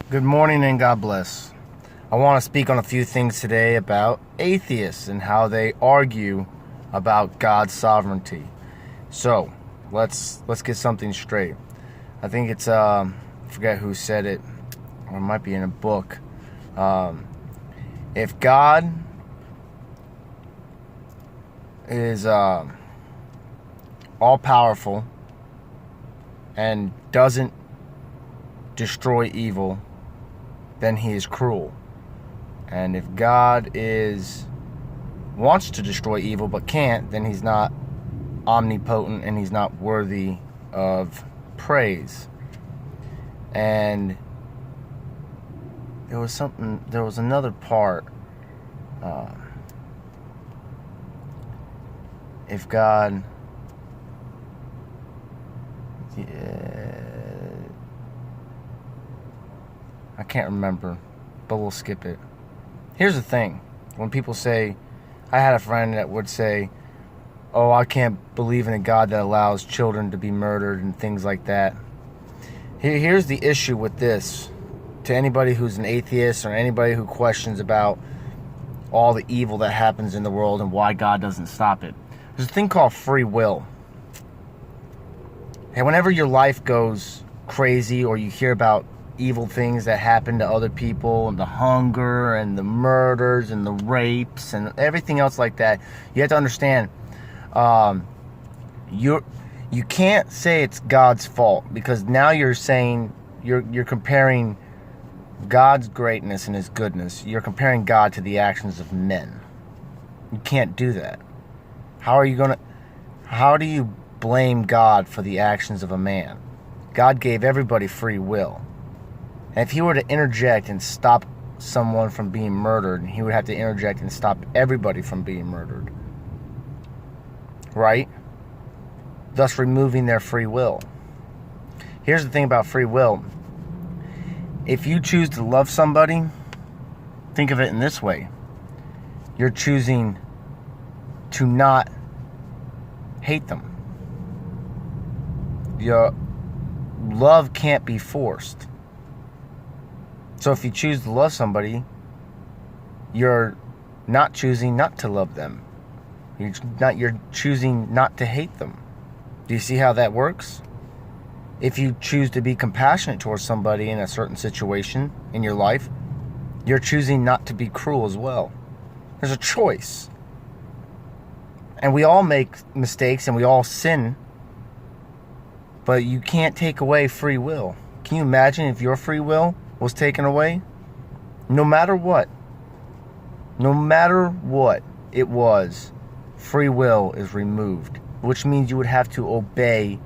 Good morning and God bless. I want to speak on a few things today about atheists and how they argue about God's sovereignty. So, let's get something straight. I think it's I forget who said it, or it might be in a book. If God is all powerful and doesn't destroy evil, then he is cruel. And if God wants to destroy evil but can't, then he's not omnipotent and he's not worthy of praise. And there was another part. If God I can't remember, but we'll skip it. Here's the thing. When people say, I had a friend that would say, oh, I can't believe in a God that allows children to be murdered and things like that. Here's the issue with this. To anybody who's an atheist or anybody who questions about all the evil that happens in the world and why God doesn't stop it. There's a thing called free will. And whenever your life goes crazy or you hear about evil things that happen to other people and the hunger and the murders and the rapes and everything else like that, you have to understand you can't say it's God's fault, because now you're saying you're comparing God's greatness and his goodness. You're comparing God to the actions of men. You can't do that. How do you blame God for the actions of a man? God gave everybody free will. And if he were to interject and stop someone from being murdered, he would have to interject and stop everybody from being murdered. Right? Thus removing their free will. Here's the thing about free will. If you choose to love somebody, think of it in this way. You're choosing to not hate them. Your love can't be forced. So if you choose to love somebody, you're not choosing not to love them. You're choosing not to hate them. Do you see how that works? If you choose to be compassionate towards somebody in a certain situation in your life, you're choosing not to be cruel as well. There's a choice. And we all make mistakes and we all sin, but you can't take away free will. Can you imagine if your free will was taken away? No matter what it was, free will is removed, which means you would have to obey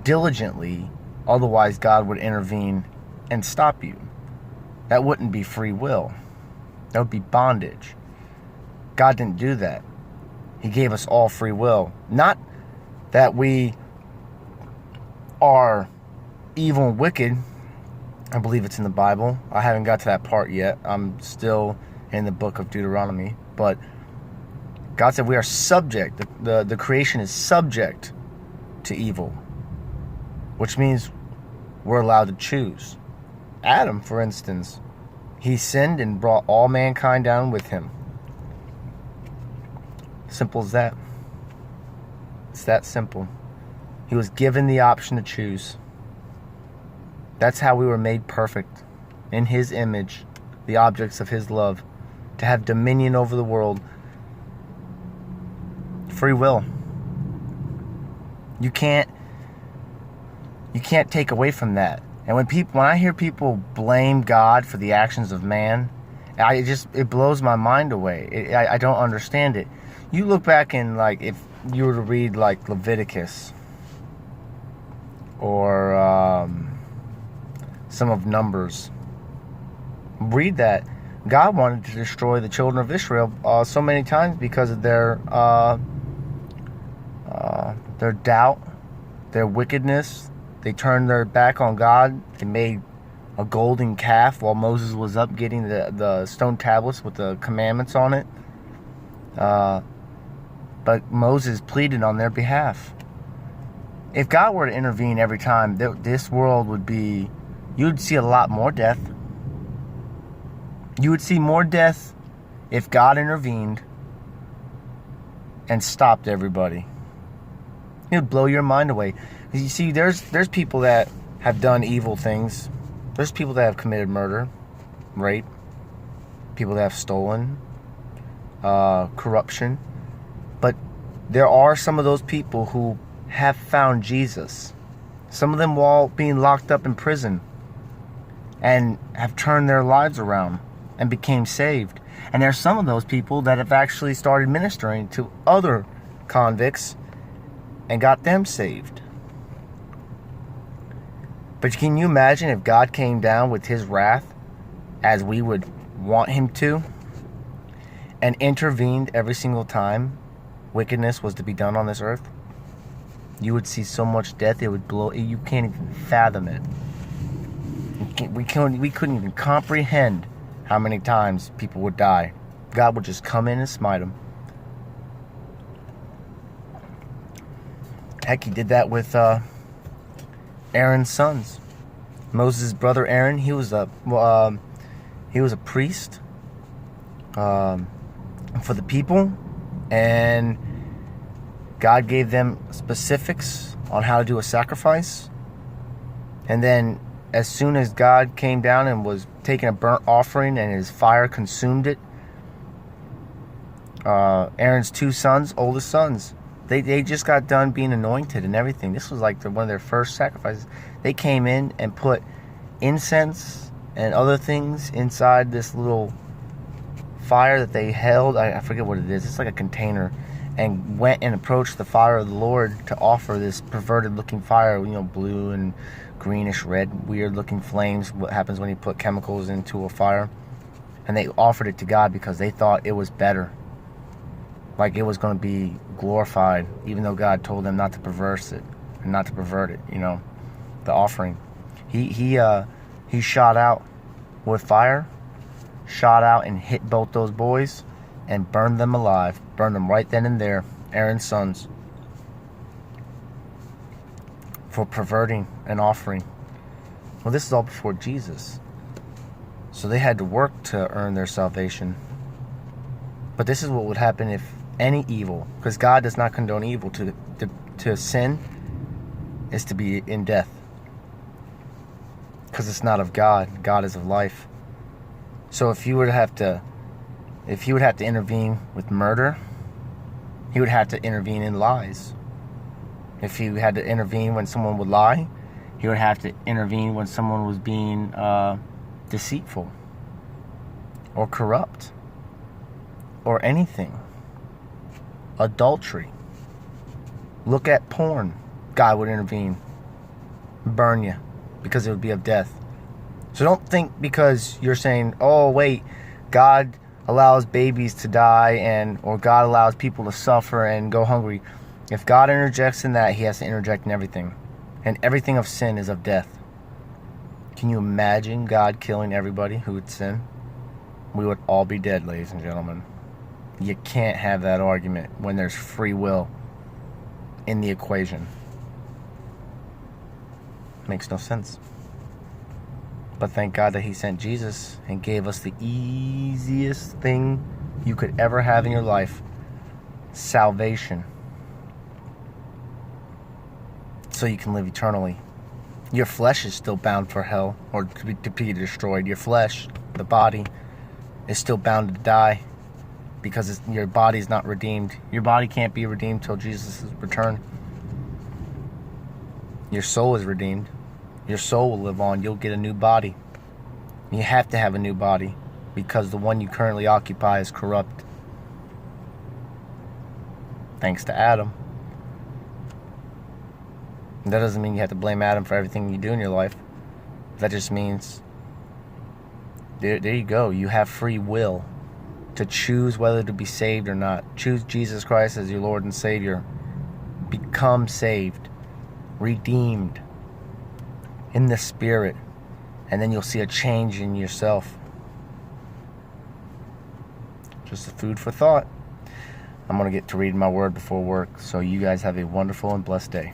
diligently, otherwise God would intervene and stop you. That wouldn't be free will. That would be bondage. God didn't do that. He gave us all free will. Not that we are evil and wicked. I believe it's in the Bible. I haven't got to that part yet. I'm still in the book of Deuteronomy. But God said we are subject. The creation is subject to evil, which means we're allowed to choose. Adam, for instance, he sinned and brought all mankind down with him. Simple as that. It's that simple. He was given the option to choose. That's how we were made perfect, in his image, the objects of his love, to have dominion over the world. Free will. You can't take away from that. And when I hear people blame God for the actions of man, it blows my mind away. I don't understand it. You look back and, like, if you were to read like Leviticus or some of Numbers, read that. God wanted to destroy the children of Israel so many times because of their doubt, their wickedness. They turned their back on God. They made a golden calf while Moses was up getting the stone tablets with the commandments on it. But Moses pleaded on their behalf. If God were to intervene every time, this world would be you'd see a lot more death. You would see more death if God intervened and stopped everybody. It would blow your mind away. You see, there's people that have done evil things. There's people that have committed murder, rape, people that have stolen, corruption. But there are some of those people who have found Jesus. Some of them while being locked up in prison, and have turned their lives around and became saved. And there's some of those people that have actually started ministering to other convicts and got them saved. But can you imagine if God came down with his wrath, as we would want him to, and intervened every single time wickedness was to be done on this earth? You would see so much death, it would blow. You can't even fathom it. We couldn't even comprehend how many times people would die. God would just come in and smite them. Heck, he did that with Aaron's sons. Moses' brother Aaron, he was a priest for the people, and God gave them specifics on how to do a sacrifice. And then as soon as God came down and was taking a burnt offering and his fire consumed it, Aaron's two sons, oldest sons, they just got done being anointed and everything. This was like one of their first sacrifices. They came in and put incense and other things inside this little fire that they held. I forget what it is. It's like a container. And went and approached the fire of the Lord to offer this perverted looking fire, blue and greenish red, weird looking flames. What happens when you put chemicals into a fire. And they offered it to God because they thought it was better. Like it was going to be glorified, even though God told them not to perverse it and not to pervert it, the offering. He shot out with fire, shot out and hit both those boys and burned them alive. Burned them right then and there, Aaron's sons, for perverting an offering. Well, this is all before Jesus. So they had to work to earn their salvation. But this is what would happen if any evil, because God does not condone evil. To sin is to be in death, because it's not of God. God is of life. So if you would have to intervene with murder, he would have to intervene in lies. If he had to intervene when someone would lie, he would have to intervene when someone was being deceitful or corrupt or anything. Adultery. Look at porn. God would intervene, burn you, because it would be of death. So don't think because you're saying, oh wait, God allows babies to die or God allows people to suffer and go hungry. If God interjects in that, he has to interject in everything. And everything of sin is of death. Can you imagine God killing everybody who would sin? We would all be dead, ladies and gentlemen. You can't have that argument when there's free will in the equation. Makes no sense. But thank God that he sent Jesus and gave us the easiest thing you could ever have in your life. Salvation. So you can live eternally. Your flesh is still bound for hell, or to be destroyed. Your flesh, the body, is still bound to die, because your body is not redeemed. Your body can't be redeemed till Jesus' return. Your soul is redeemed. Your soul will live on. You'll get a new body. You have to have a new body, because the one you currently occupy is corrupt. Thanks to Adam. That doesn't mean you have to blame Adam for everything you do in your life. That just means, there you go. You have free will to choose whether to be saved or not. Choose Jesus Christ as your Lord and Savior. Become saved, redeemed in the Spirit, and then you'll see a change in yourself. Just a food for thought. I'm going to get to reading my word before work, so you guys have a wonderful and blessed day.